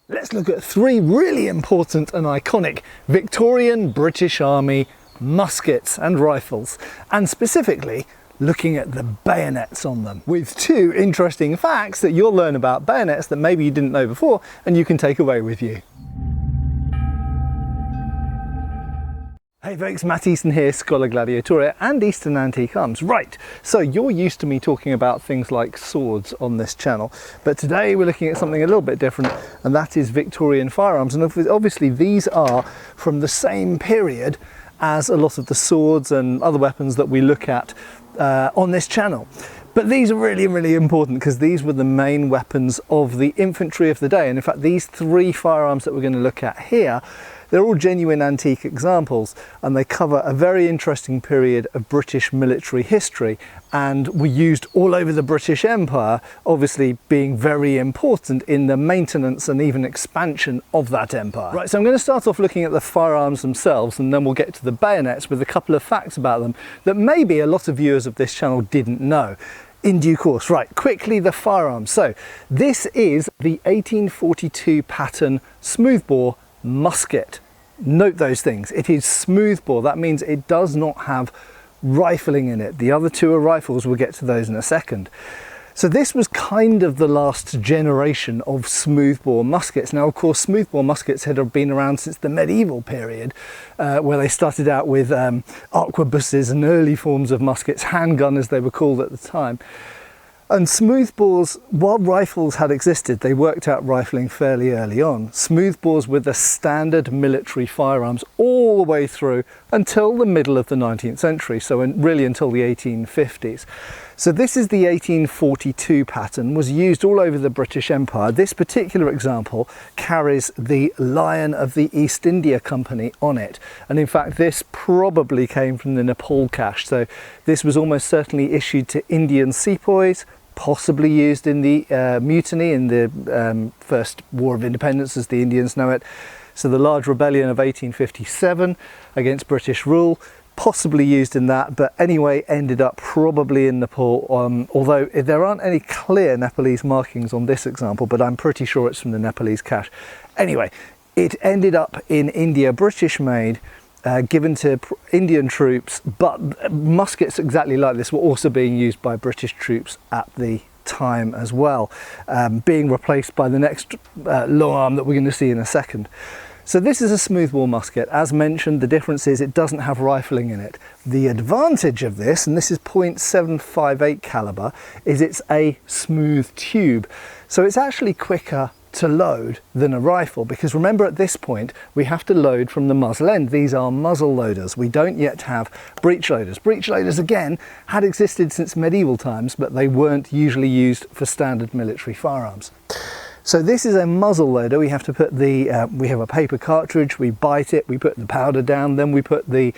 Let's look at three really important and iconic Victorian British Army muskets and rifles, and specifically looking at the bayonets on them, with two interesting facts that you'll learn about bayonets that maybe you didn't know before and you can take away with you. Hey folks, Matt Easton here, Schola Gladiatoria and Easton Antique Arms. Right, so you're used to me talking about things like swords on this channel, but today we're looking at something a little bit different, and that is Victorian firearms. And obviously these are from the same period as a lot of the swords and other weapons that we look at on this channel. But these are really important because these were the main weapons of the infantry of the day. And in fact, these three firearms that we're going to look at here, they're all genuine antique examples, and they cover a very interesting period of British military history and were used all over the British Empire, obviously being very important in the maintenance and even expansion of that empire. Right, so I'm going to start off looking at the firearms themselves, and then we'll get to the bayonets with a couple of facts about them that maybe a lot of viewers of this channel didn't know in due course. Right, quickly the firearms. So this is the 1842 pattern smoothbore musket. Note those things. It is smoothbore. That means it does not have rifling in it. The other two are rifles. We'll get to those in a second. So this was kind of the last generation of smoothbore muskets. Now, of course, smoothbore muskets had been around since the medieval period, where they started out with arquebuses and early forms of muskets, handgun as they were called at the time. And smoothbores, while rifles had existed, they worked out rifling fairly early on. Smoothbores were the standard military firearms all the way through until the middle of the 19th century, so really until the 1850s. So this is the 1842 pattern, was used all over the British Empire. This particular example carries the Lion of the East India Company on it. And in fact, this probably came from the Nepal cache. So this was almost certainly issued to Indian sepoys, possibly used in the mutiny in the First War of Independence, as the Indians know it. So the large rebellion of 1857 against British rule, possibly used in that, but anyway ended up probably in Nepal, although there aren't any clear Nepalese markings on this example, but I'm pretty sure it's from the Nepalese cache. Anyway, it ended up in India, British made, given to Indian troops, but muskets exactly like this were also being used by British troops at the time as well, being replaced by the next long arm that we're going to see in a second. So this is a smoothbore musket. As mentioned, the difference is it doesn't have rifling in it. The advantage of this, and this is .758 caliber, is it's a smooth tube. So it's actually quicker to load than a rifle, because remember, at this point we have to load from the muzzle end. These are muzzle loaders. We don't yet have breech loaders. Breech loaders, again, had existed since medieval times, but they weren't usually used for standard military firearms. So this is a muzzle loader. We have to put the, we have a paper cartridge, we bite it, we put the powder down, then we put the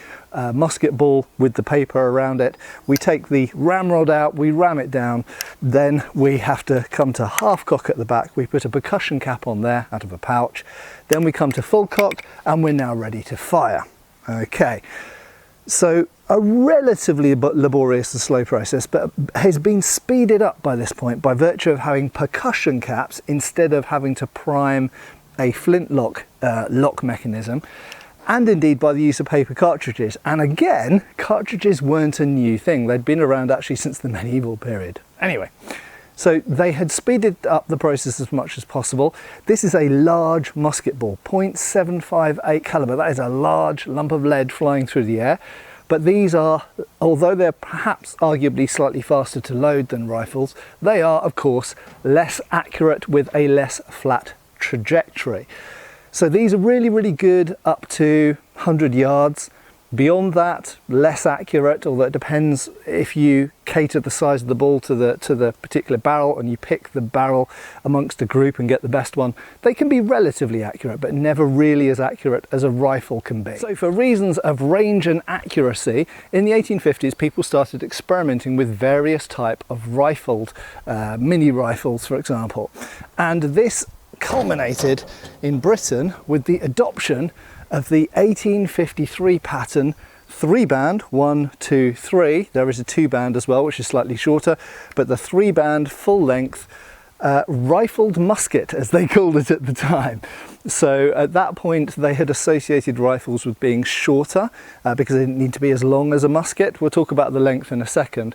musket ball with the paper around it. We take the ramrod out, we ram it down, then we have to come to half cock at the back. We put a percussion cap on there out of a pouch. Then we come to full cock, and we're now ready to fire. Okay. So a relatively laborious and slow process, but has been speeded up by this point by virtue of having percussion caps instead of having to prime a flintlock lock mechanism, and indeed by the use of paper cartridges. And again, cartridges weren't a new thing. They'd been around actually since the medieval period. Anyway, so they had speeded up the process as much as possible. This is a large musket ball, .758 caliber. That is a large lump of lead flying through the air. But these are, although they're perhaps arguably slightly faster to load than rifles, they are, of course, less accurate with a less flat trajectory. So these are really good up to 100 yards. Beyond that, less accurate, although it depends if you cater the size of the ball to the particular barrel and you pick the barrel amongst a group and get the best one. They can be relatively accurate, but never really as accurate as a rifle can be. So for reasons of range and accuracy, in the 1850s, people started experimenting with various types of rifled, mini rifles, for example. And this culminated in Britain with the adoption of the 1853 pattern 3-band, 1, 2, 3. There is a 2-band as well, which is slightly shorter, but the 3-band full length rifled musket, as they called it at the time. So at that point they had associated rifles with being shorter because they didn't need to be as long as a musket. We'll talk about the length in a second.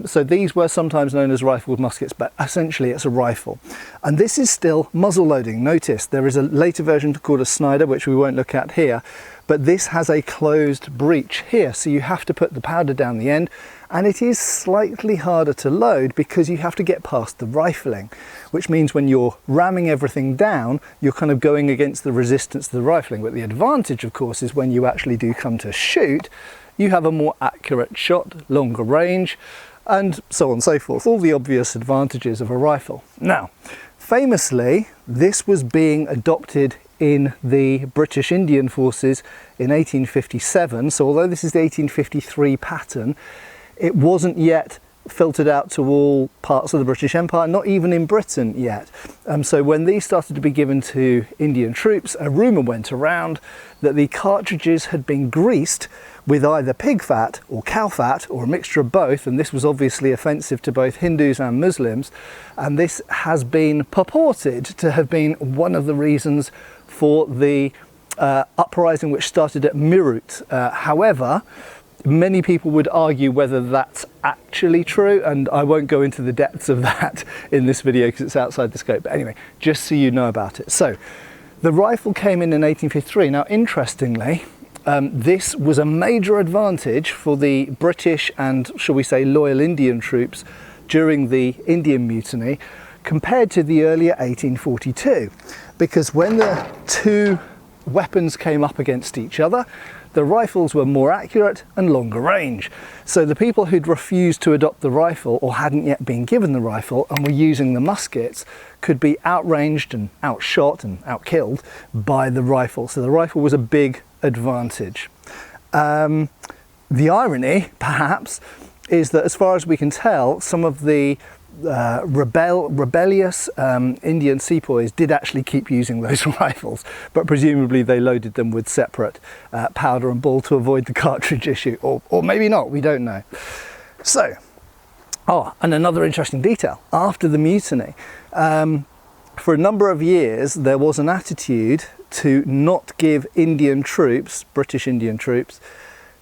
So these were sometimes known as rifled muskets, but essentially it's a rifle. And this is still muzzle loading. Notice there is a later version called a Snider, which we won't look at here, but this has a closed breech here. So you have to put the powder down the end, and it is slightly harder to load because you have to get past the rifling, which means when you're ramming everything down, you're kind of going against the resistance to the rifling. But the advantage, of course, is when you actually do come to shoot, you have a more accurate shot, longer range, and so on and so forth. All the obvious advantages of a rifle. Now, famously, this was being adopted in the British Indian Forces in 1857. So although this is the 1853 pattern, it wasn't yet filtered out to all parts of the British Empire, not even in Britain yet. So when these started to be given to Indian troops, a rumour went around that the cartridges had been greased with either pig fat or cow fat or a mixture of both, and this was obviously offensive to both Hindus and Muslims, and this has been purported to have been one of the reasons for the uprising which started at Meerut. However, many people would argue whether that's actually true, and I won't go into the depths of that in this video because it's outside the scope. But anyway, just so you know about it. So the rifle came in 1853. Now, interestingly, this was a major advantage for the British and, shall we say, loyal Indian troops during the Indian Mutiny compared to the earlier 1842, because when the two weapons came up against each other, the rifles were more accurate and longer range. So the people who'd refused to adopt the rifle or hadn't yet been given the rifle and were using the muskets could be outranged and outshot and outkilled by the rifle. So the rifle was a big advantage. The irony, perhaps, is that as far as we can tell, some of the rebellious Indian sepoys did actually keep using those rifles, but presumably they loaded them with separate powder and ball to avoid the cartridge issue, or maybe not, we don't know. So, and another interesting detail, after the mutiny, for a number of years there was an attitude to not give Indian troops, British Indian troops,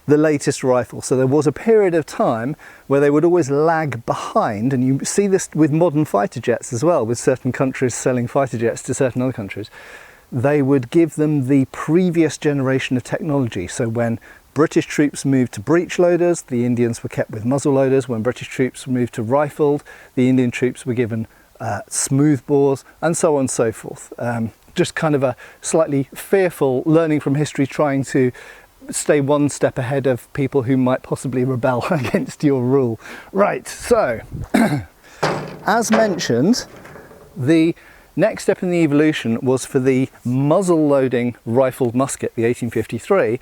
the latest rifle. So there was a period of time where they would always lag behind, and you see this with modern fighter jets as well, with certain countries selling fighter jets to certain other countries. They would give them the previous generation of technology. So when British troops moved to breech loaders, the Indians were kept with muzzle loaders. When British troops moved to rifled, the Indian troops were given smoothbores, and so on and so forth. Just kind of a slightly fearful learning from history, trying to stay one step ahead of people who might possibly rebel against your rule. Right, so as mentioned, the next step in the evolution was for the muzzle loading rifled musket, the 1853,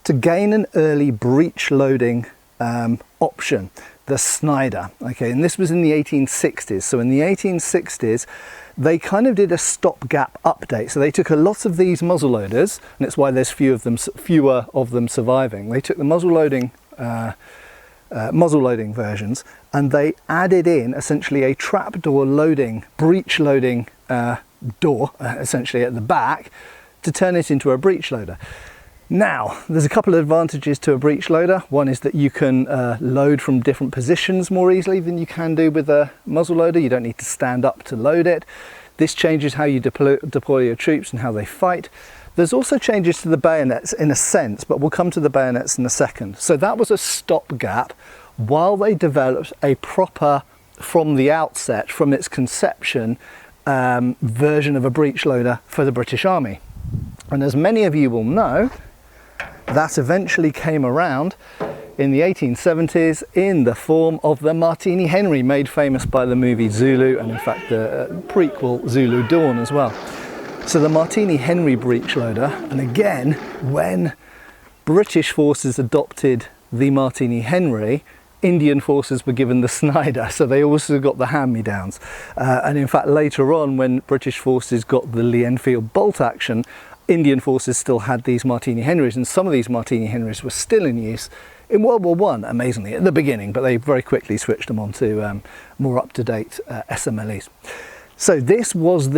to gain an early breech loading option, the Snider. Okay, and this was in the 1860s. So in the 1860s, they kind of did a stopgap update. So they took a lot of these muzzle loaders, and it's why there's fewer of them surviving. They took the muzzle loading versions, and they added in essentially a trapdoor loading, breech loading door, essentially at the back, to turn it into a breech loader. Now, there's a couple of advantages to a breech loader. One is that you can load from different positions more easily than you can do with a muzzle loader. You don't need to stand up to load it. This changes how you deploy your troops and how they fight. There's also changes to the bayonets in a sense, but we'll come to the bayonets in a second. So that was a stopgap while they developed a proper, from the outset, from its conception, version of a breech loader for the British Army. And as many of you will know, that eventually came around in the 1870s in the form of the Martini Henry, made famous by the movie Zulu, and in fact the prequel Zulu Dawn as well. So the Martini Henry breech loader, and again, when British forces adopted the Martini Henry, Indian forces were given the Snider, so they also got the hand-me-downs. And in fact later on, when British forces got the Lee Enfield bolt action, Indian forces still had these Martini Henrys, and some of these Martini Henrys were still in use in World War I, amazingly, at the beginning, but they very quickly switched them on to more up-to-date SMLEs. So this was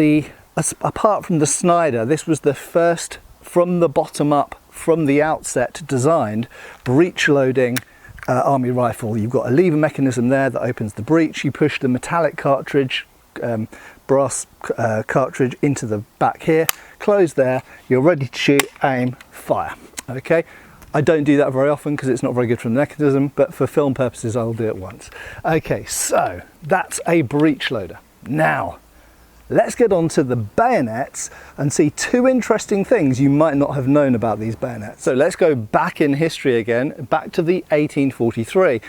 apart from the Snider, this was the first, from the bottom up, from the outset, designed breech loading army rifle. You've got a lever mechanism there that opens the breech. You push the metallic cartridge, brass cartridge into the back here, close there, you're ready to shoot, aim, fire. Okay, I don't do that very often because it's not very good for the mechanism, but for film purposes I'll do it once. Okay, so that's a breech loader. Now let's get on to the bayonets and see two interesting things you might not have known about these bayonets. So let's go back in history again, back to the 1843.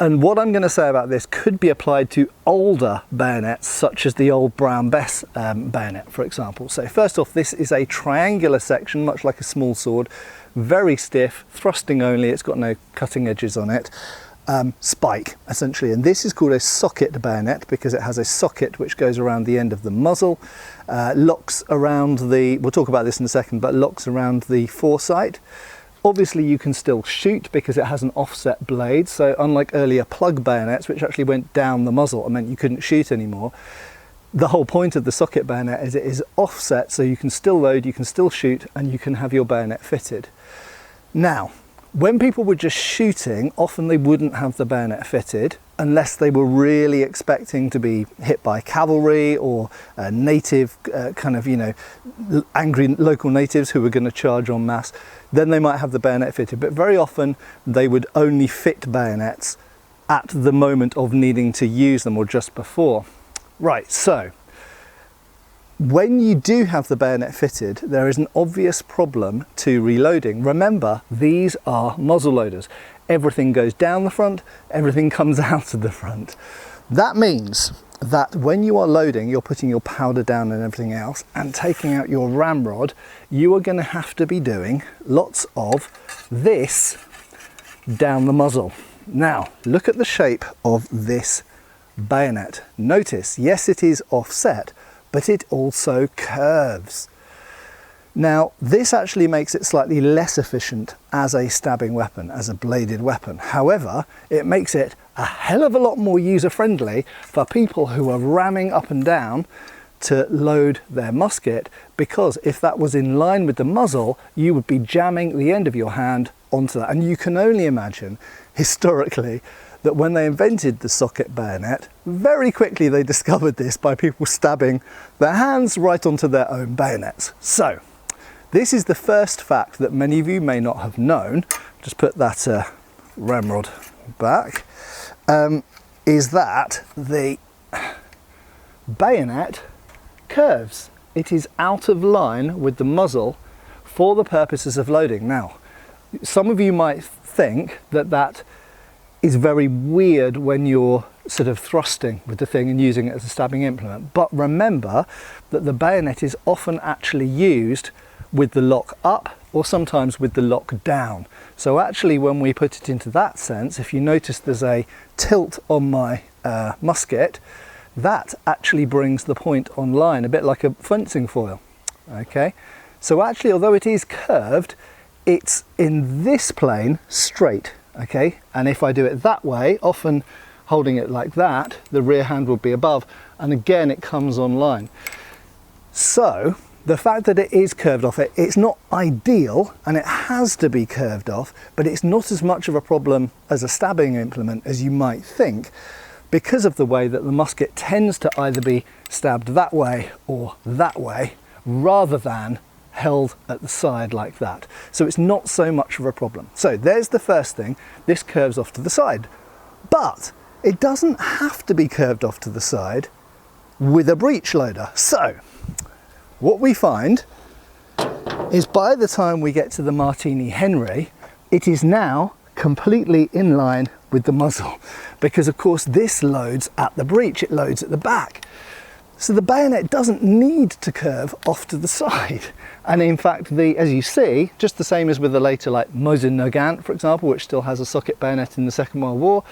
And what I'm going to say about this could be applied to older bayonets, such as the old Brown Bess bayonet, for example. So first off, this is a triangular section, much like a small sword, very stiff, thrusting only, it's got no cutting edges on it. Spike, essentially, and this is called a socket bayonet because it has a socket which goes around the end of the muzzle, locks around we'll talk about this in a second, but locks around the foresight. Obviously you can still shoot because it has an offset blade, so unlike earlier plug bayonets which actually went down the muzzle and meant you couldn't shoot anymore, the whole point of the socket bayonet is it is offset, so you can still load, you can still shoot, and you can have your bayonet fitted. Now, when people were just shooting, often they wouldn't have the bayonet fitted unless they were really expecting to be hit by cavalry or native angry local natives who were going to charge en masse. Then they might have the bayonet fitted, but very often they would only fit bayonets at the moment of needing to use them or just before. Right, so when you do have the bayonet fitted, there is an obvious problem to reloading. Remember, these are muzzle loaders. Everything goes down the front, everything comes out of the front. That means that when you are loading, you're putting your powder down and everything else and taking out your ramrod, you are going to have to be doing lots of this down the muzzle. Now, look at the shape of this bayonet. Notice, yes, it is offset, but it also curves. Now, this actually makes it slightly less efficient as a stabbing weapon, as a bladed weapon. However, it makes it a hell of a lot more user-friendly for people who are ramming up and down to load their musket, because if that was in line with the muzzle, you would be jamming the end of your hand onto that. And you can only imagine, historically, that when they invented the socket bayonet, very quickly they discovered this by people stabbing their hands right onto their own bayonets. So, this is the first fact that many of you may not have known. Just put that ramrod back. Is that the bayonet curves. It is out of line with the muzzle for the purposes of loading. Now, some of you might think that that is very weird when you're sort of thrusting with the thing and using it as a stabbing implement. But remember that the bayonet is often actually used with the lock up or sometimes with the lock down. So actually when we put it into that sense, if you notice there's a tilt on my musket, that actually brings the point on line, a bit like a fencing foil. Okay, so actually although it is curved, it's in this plane straight. Okay, and if I do it that way, often holding it like that, the rear hand will be above, and again it comes on line. So the fact that it is curved off, it's not ideal and it has to be curved off, but it's not as much of a problem as a stabbing implement as you might think, because of the way that the musket tends to either be stabbed that way or that way, rather than held at the side like that. So it's not so much of a problem. So there's the first thing, this curves off to the side. But it doesn't have to be curved off to the side with a breech loader. So what we find is by the time we get to the Martini Henry, it is now completely in line with the muzzle, because of course this loads at the breech, it loads at the back. So the bayonet doesn't need to curve off to the side. And in fact, as you see, just the same as with the later like Mosin-Nagant, for example, which still has a socket bayonet in the Second World War,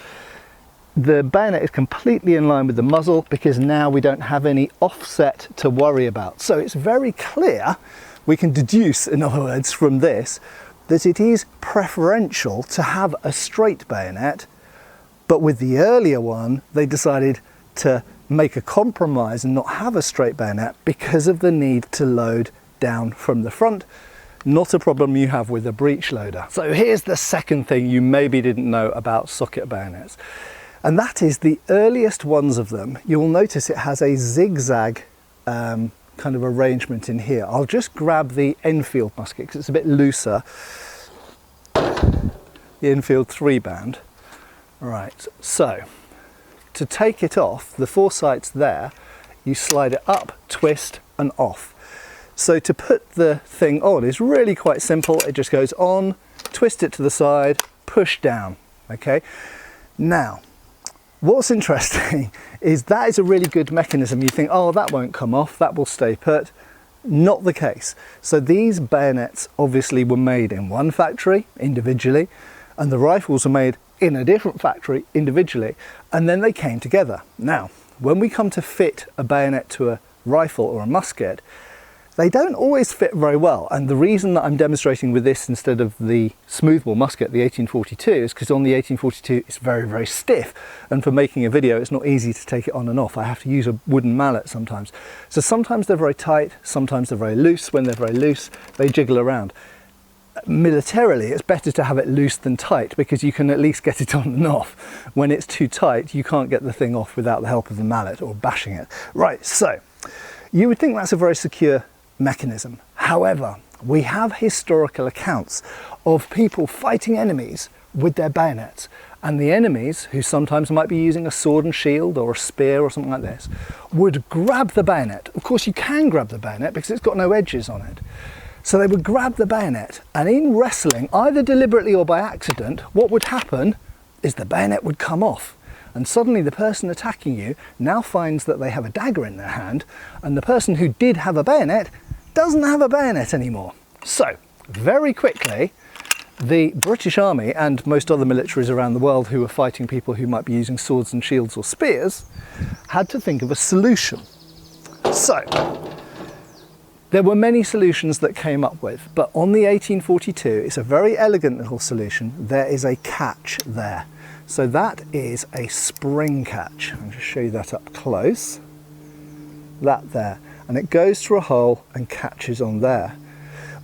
the bayonet is completely in line with the muzzle because now we don't have any offset to worry about. So it's very clear we can deduce, in other words, from this, that it is preferential to have a straight bayonet, but with the earlier one, they decided to make a compromise and not have a straight bayonet because of the need to load down from the front. Not a problem you have with a breech loader. So here's the second thing you maybe didn't know about socket bayonets, and that is the earliest ones of them. You'll notice it has a zigzag kind of arrangement in here. I'll just grab the Enfield musket because it's a bit looser. The Enfield 3-band. Right, so to take it off, the foresights there, you slide it up, twist and off. So to put the thing on is really quite simple. It just goes on, twist it to the side, push down, okay? Now, what's interesting is that is a really good mechanism. You think, oh, that won't come off, that will stay put. Not the case. So these bayonets obviously were made in one factory individually, and the rifles were made in a different factory individually, and then they came together. Now, when we come to fit a bayonet to a rifle or a musket, they don't always fit very well, and the reason that I'm demonstrating with this instead of the smoothbore musket, the 1842, is because on the 1842 it's very, very stiff, and for making a video it's not easy to take it on and off. I have to use a wooden mallet sometimes. So sometimes they're very tight, sometimes they're very loose. When they're very loose, they jiggle around. Militarily, it's better to have it loose than tight because you can at least get it on and off. When it's too tight, you can't get the thing off without the help of the mallet or bashing it. Right, so you would think that's a very secure mechanism. However, we have historical accounts of people fighting enemies with their bayonets, and the enemies, who sometimes might be using a sword and shield or a spear or something like this, would grab the bayonet. Of course, you can grab the bayonet because it's got no edges on it. So they would grab the bayonet, and in wrestling, either deliberately or by accident, what would happen is the bayonet would come off. And suddenly the person attacking you now finds that they have a dagger in their hand, and the person who did have a bayonet doesn't have a bayonet anymore. So, very quickly, the British Army and most other militaries around the world who were fighting people who might be using swords and shields or spears had to think of a solution. So, there were many solutions that came up with, but on the 1842, it's a very elegant little solution. There is a catch there. So that is a spring catch. I'll just show you that up close. That there. And it goes through a hole and catches on there.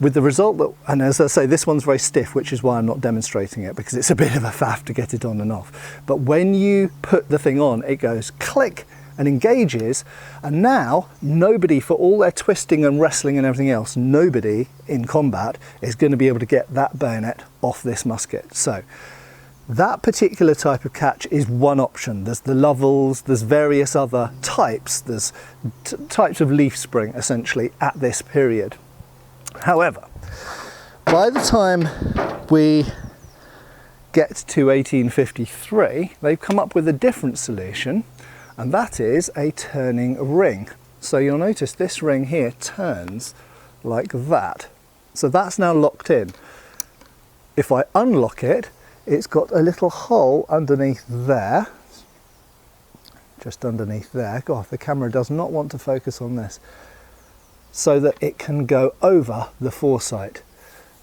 With the result that, and as I say, this one's very stiff, which is why I'm not demonstrating it, because it's a bit of a faff to get it on and off. But when you put the thing on, it goes click and engages, and now nobody, for all their twisting and wrestling and everything else, nobody in combat is going to be able to get that bayonet off this musket. So that particular type of catch is one option. There's the Lovels, there's various other types, there's types of leaf spring essentially at this period. However, by the time we get to 1853, they've come up with a different solution, and that is a turning ring. So you'll notice this ring here turns like that. So that's now locked in. If I unlock it, it's got a little hole underneath there, just underneath there. God, the camera does not want to focus on this. So that it can go over the foresight.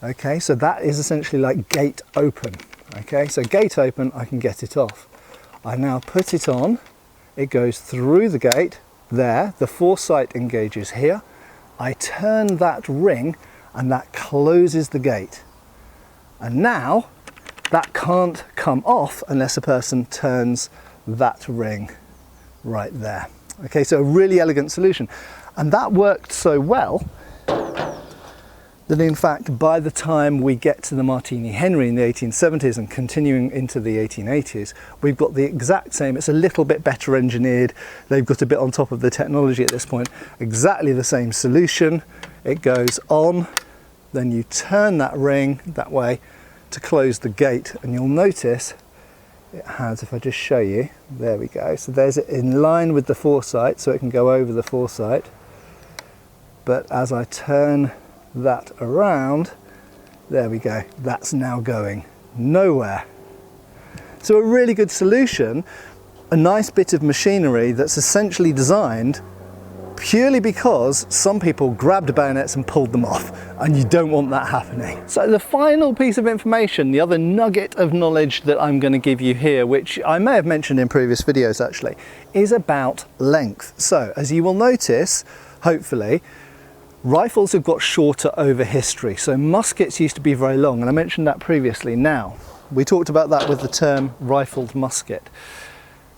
Okay, so that is essentially like gate open. Okay, so gate open, I can get it off. I now put it on, it goes through the gate there, the foresight engages here. I turn that ring and that closes the gate. And now that can't come off unless a person turns that ring right there. Okay, so a really elegant solution. And that worked so well that in fact by the time we get to the Martini Henry in the 1870s and continuing into the 1880s, we've got the exact same. It's a little bit better engineered. They've got a bit on top of the technology at this point. Exactly the same solution. It goes on, then you turn that ring that way to close the gate, and you'll notice it has, if I just show you, there we go. So there's it in line with the foresight, so it can go over the foresight. But as I turn that around, there we go, that's now going nowhere. So a really good solution, a nice bit of machinery that's essentially designed purely because some people grabbed bayonets and pulled them off, and you don't want that happening. So the final piece of information, the other nugget of knowledge that I'm going to give you here, which I may have mentioned in previous videos actually, is about length. So as you will notice, hopefully, rifles have got shorter over history. So muskets used to be very long, and I mentioned that previously. Now, we talked about that with the term rifled musket.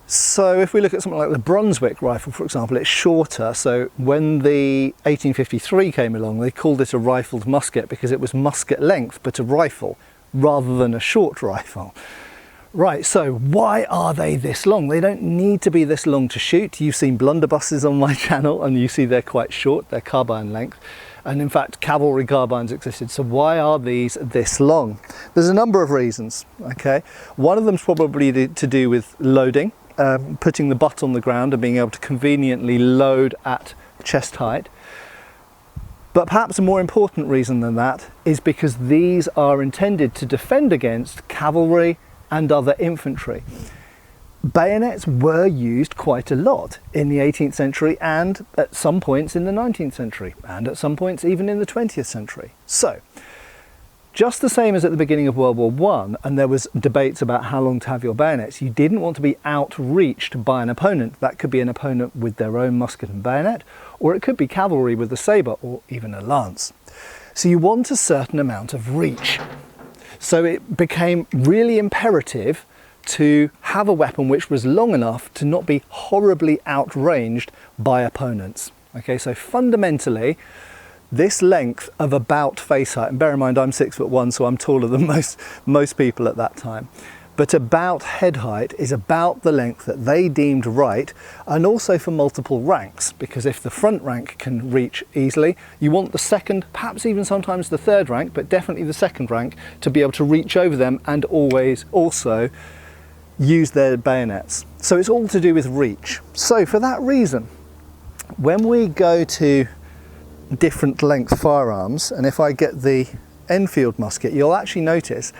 So if we look at something like the Brunswick rifle, for example, it's shorter. So when the 1853 came along, they called it a rifled musket because it was musket length, but a rifle rather than a short rifle. Right, so why are they this long? They don't need to be this long to shoot. You've seen blunderbusses on my channel and you see they're quite short, they're carbine length. And in fact, cavalry carbines existed. So why are these this long? There's a number of reasons, okay? One of them is probably to do with loading. Putting the butt on the ground and being able to conveniently load at chest height. But perhaps a more important reason than that is because these are intended to defend against cavalry and other infantry. Bayonets were used quite a lot in the 18th century and at some points in the 19th century and at some points even in the 20th century. So, just the same as at the beginning of World War I, and there was debates about how long to have your bayonets, you didn't want to be outreached by an opponent. That could be an opponent with their own musket and bayonet, or it could be cavalry with a sabre, or even a lance. So you want a certain amount of reach. So it became really imperative to have a weapon which was long enough to not be horribly outranged by opponents. Okay, so fundamentally, this length of about face height, and bear in mind I'm 6'1", so I'm taller than most people at that time, but about head height is about the length that they deemed right, and also for multiple ranks, because if the front rank can reach easily, you want the second, perhaps even sometimes the third rank, but definitely the second rank, to be able to reach over them and always also use their bayonets. So it's all to do with reach. So for that reason, when we go to different length firearms, and if I get the Enfield musket, you'll actually notice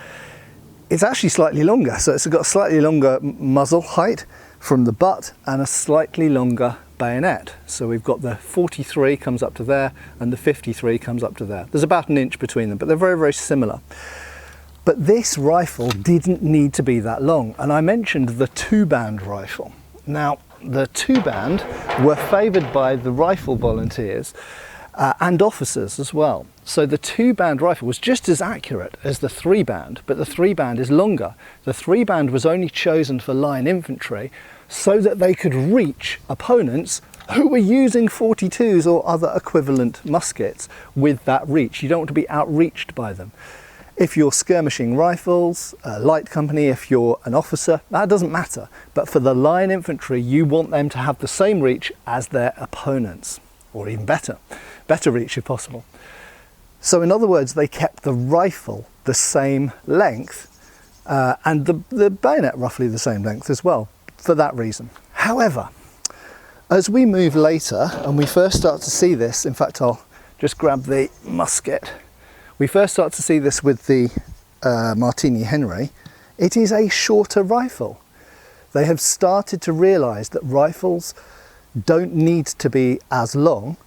it's actually slightly longer. So it's got a slightly longer muzzle height from the butt and a slightly longer bayonet. So we've got the 43 comes up to there and the 53 comes up to there. There's about an inch between them, but they're very, very similar. But this rifle didn't need to be that long. And I mentioned the two-band rifle. Now, the two-band were favoured by the rifle volunteers and officers as well. So the two-band rifle was just as accurate as the three-band, but the three-band is longer. The three-band was only chosen for line infantry so that they could reach opponents who were using 42s or other equivalent muskets with that reach. You don't want to be outreached by them. If you're skirmishing rifles, a light company, if you're an officer, that doesn't matter. But for the line infantry, you want them to have the same reach as their opponents, or even better reach if possible. So in other words, they kept the rifle the same length and the bayonet roughly the same length as well, for that reason. However, as we move later and we first start to see this, in fact I'll just grab the musket, we first start to see this with the Martini Henry, it is a shorter rifle. They have started to realise that rifles don't need to be as long,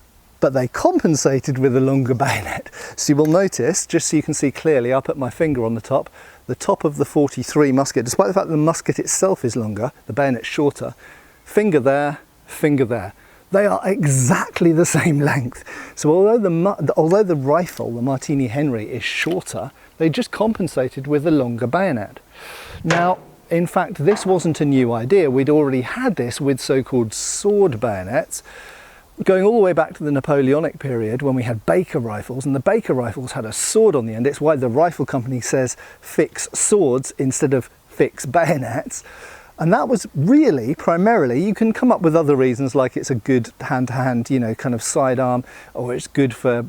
but they compensated with a longer bayonet. So you will notice, just so you can see clearly, I'll put my finger on the top of the 43 musket, despite the fact that the musket itself is longer, the bayonet's shorter, finger there, finger there. They are exactly the same length. So although the rifle, the Martini Henry, is shorter, they just compensated with a longer bayonet. Now, in fact, this wasn't a new idea. We'd already had this with so-called sword bayonets, going all the way back to the Napoleonic period when we had Baker rifles, and the Baker rifles had a sword on the end. It's why the rifle company says fix swords instead of fix bayonets. And that was really primarily, you can come up with other reasons like it's a good hand-to-hand, kind of sidearm, or it's good for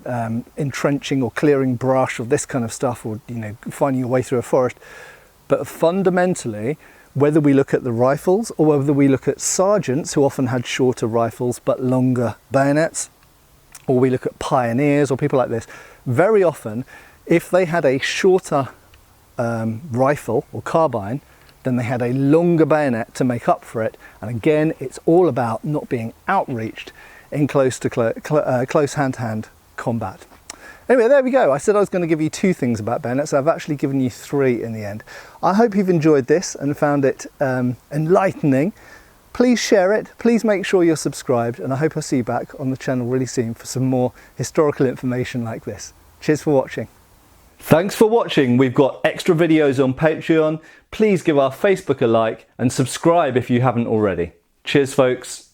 entrenching or clearing brush or this kind of stuff, or finding your way through a forest. But fundamentally, whether we look at the rifles or whether we look at sergeants who often had shorter rifles but longer bayonets, or we look at pioneers or people like this, very often if they had a shorter rifle or carbine, then they had a longer bayonet to make up for it. And again, it's all about not being outreached. in close hand-to-hand combat. Anyway, there we go. I said I was going to give you 2 things about bayonets. I've actually given you 3 in the end. I hope you've enjoyed this and found it enlightening. Please share it. Please make sure you're subscribed, and I hope I'll see you back on the channel really soon for some more historical information like this. Cheers for watching. Thanks for watching. We've got extra videos on Patreon. Please give our Facebook a like and subscribe if you haven't already. Cheers, folks.